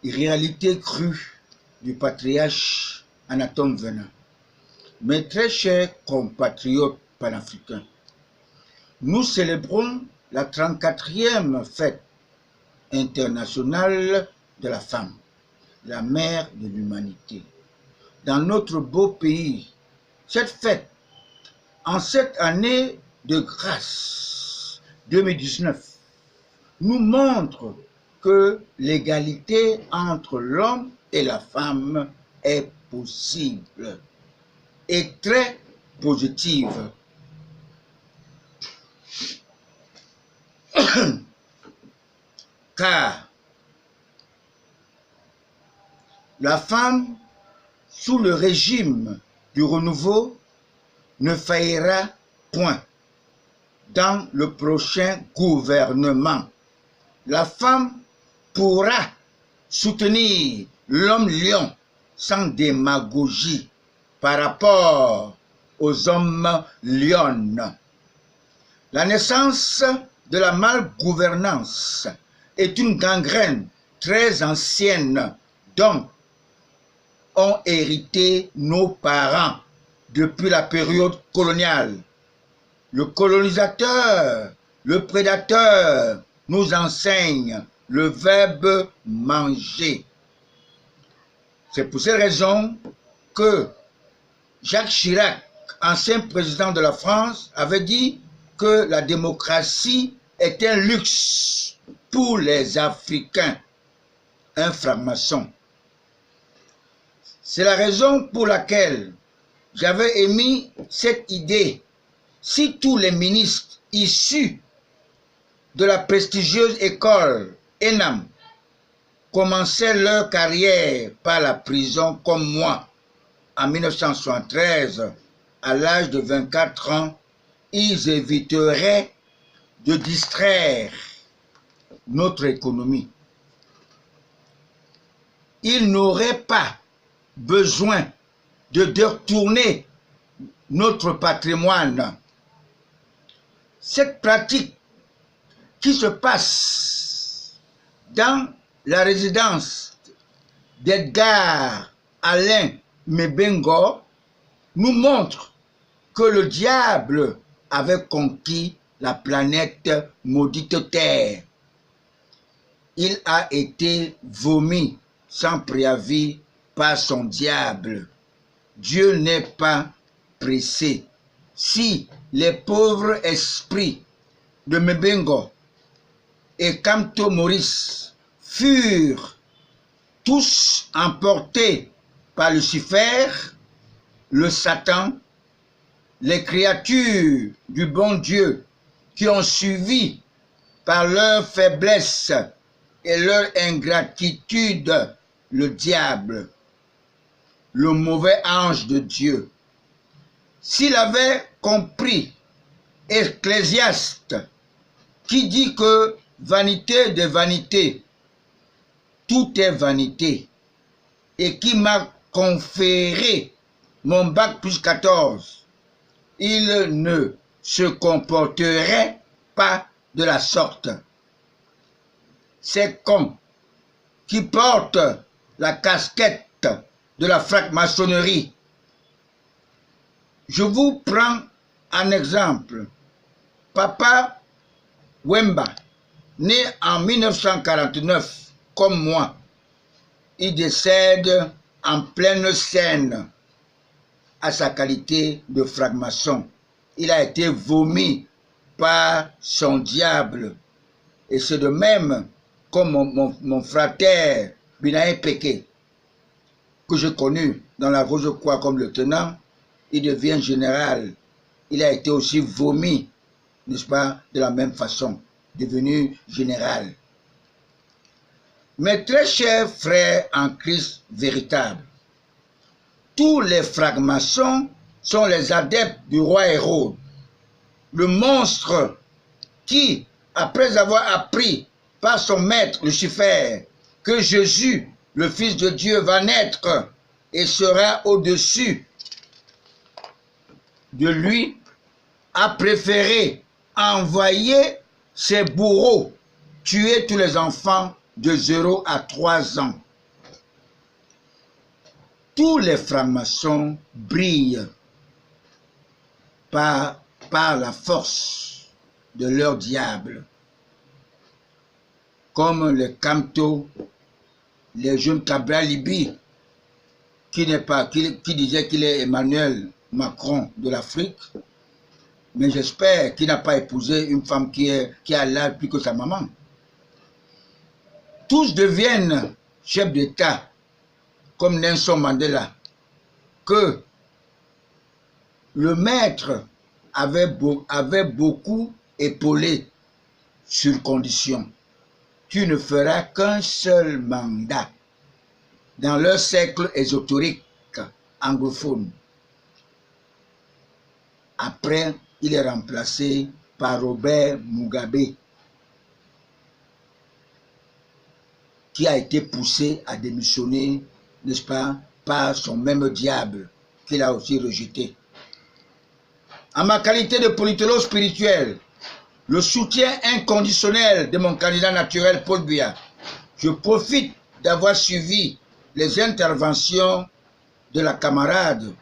réalité crue du patriarche Anatome Venin. Mes très chers compatriotes panafricains, nous célébrons la 34e fête internationale de la femme, la mère de l'humanité. Dans notre beau pays, cette fête, en cette année de grâce 2019, nous montre que l'égalité entre l'homme et la femme est possible et très positive. Car la femme, sous le régime du renouveau, ne faillira point dans le prochain gouvernement. La femme pourra soutenir l'homme-lion sans démagogie par rapport aux hommes lionnes. La naissance de la malgouvernance est une gangrène très ancienne dont ont hérité nos parents depuis la période coloniale. Le colonisateur, le prédateur nous enseigne le verbe manger. C'est pour cette raison que Jacques Chirac, ancien président de la France, avait dit que la démocratie est un luxe pour les Africains, un franc-maçon. C'est la raison pour laquelle j'avais émis cette idée. Si tous les ministres issus de la prestigieuse école ENAM commençaient leur carrière par la prison comme moi, en 1973, à l'âge de 24 ans, ils éviteraient de distraire notre économie. Ils n'auraient pas besoin de détourner notre patrimoine. Cette pratique qui se passe dans la résidence d'Edgar Alain Mebengo nous montre que le diable avait conquis la planète maudite Terre. Il a été vomi sans préavis par son diable. Dieu n'est pas pressé. Si les pauvres esprits de Mebengo et Kamto Maurice furent tous emportés par Lucifer, le Satan, les créatures du bon Dieu qui ont suivi par leur faiblesse et leur ingratitude le diable, le mauvais ange de Dieu. S'il avait compris Ecclésiaste qui dit que vanité de vanité, tout est vanité, et qui m'a conféré mon bac plus 14, il ne se comporterait pas de la sorte. Ces cons qui portent la casquette de la franc-maçonnerie. Je vous prends un exemple. Papa Wemba, né en 1949, comme moi, il décède en pleine scène à sa qualité de franc-maçon. Il a été vomi par son diable. Et c'est de même comme mon frère Binaé Péké, que j'ai connu dans la Rose-Croix comme lieutenant, il devient général. Il a été aussi vomi, n'est-ce pas, de la même façon, devenu général. Mes très chers frères en Christ véritable, tous les francs-maçons sont les adeptes du roi Hérode, le monstre qui, après avoir appris par son maître Lucifer que Jésus, le Fils de Dieu, va naître et sera au-dessus de lui, a préféré envoyer ses bourreaux tuer tous les enfants de 0 à 3 ans tous les francs-maçons brillent par la force de leur diable, comme les Camto, les jeunes Cabral Libi, qui disait qu'il est Emmanuel Macron de l'Afrique, mais j'espère qu'il n'a pas épousé une femme qui a l'âge plus que sa maman. Tous deviennent chefs d'État, comme Nelson Mandela, que le maître avait beaucoup épaulé sur condition. Tu ne feras qu'un seul mandat dans leur cercle ésotérique anglophone. Après, il est remplacé par Robert Mugabe, qui a été poussé à démissionner, n'est-ce pas, par son même diable qu'il a aussi rejeté. En ma qualité de politologue spirituel, le soutien inconditionnel de mon candidat naturel Paul Biya, je profite d'avoir suivi les interventions de la camarade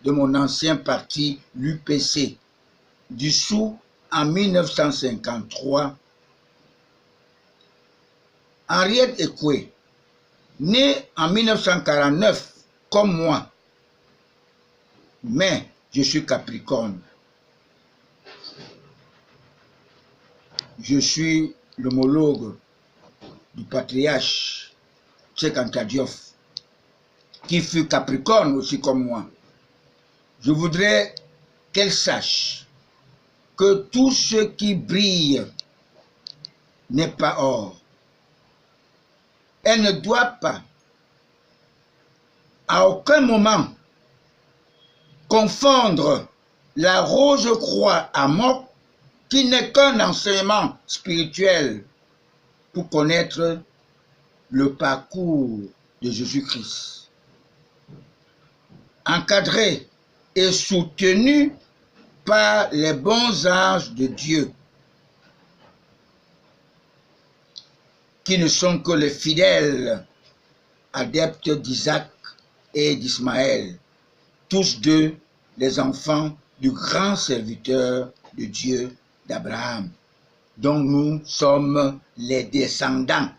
de mon ancien parti, l'UPC, dissous en 1953, Henriette Ekwe, née en 1949 comme moi, mais je suis Capricorne. Je suis l'homologue du patriarche Cheikh Anta Diop, qui fut Capricorne aussi comme moi. Je voudrais qu'elle sache que tout ce qui brille n'est pas or. Elle ne doit pas, à aucun moment, confondre la rose-croix à mort, qui n'est qu'un enseignement spirituel pour connaître le parcours de Jésus-Christ. Encadré et soutenu par les bons anges de Dieu, qui ne sont que les fidèles adeptes d'Isaac et d'Ismaël, tous deux les enfants du grand serviteur de Dieu d'Abraham, dont nous sommes les descendants.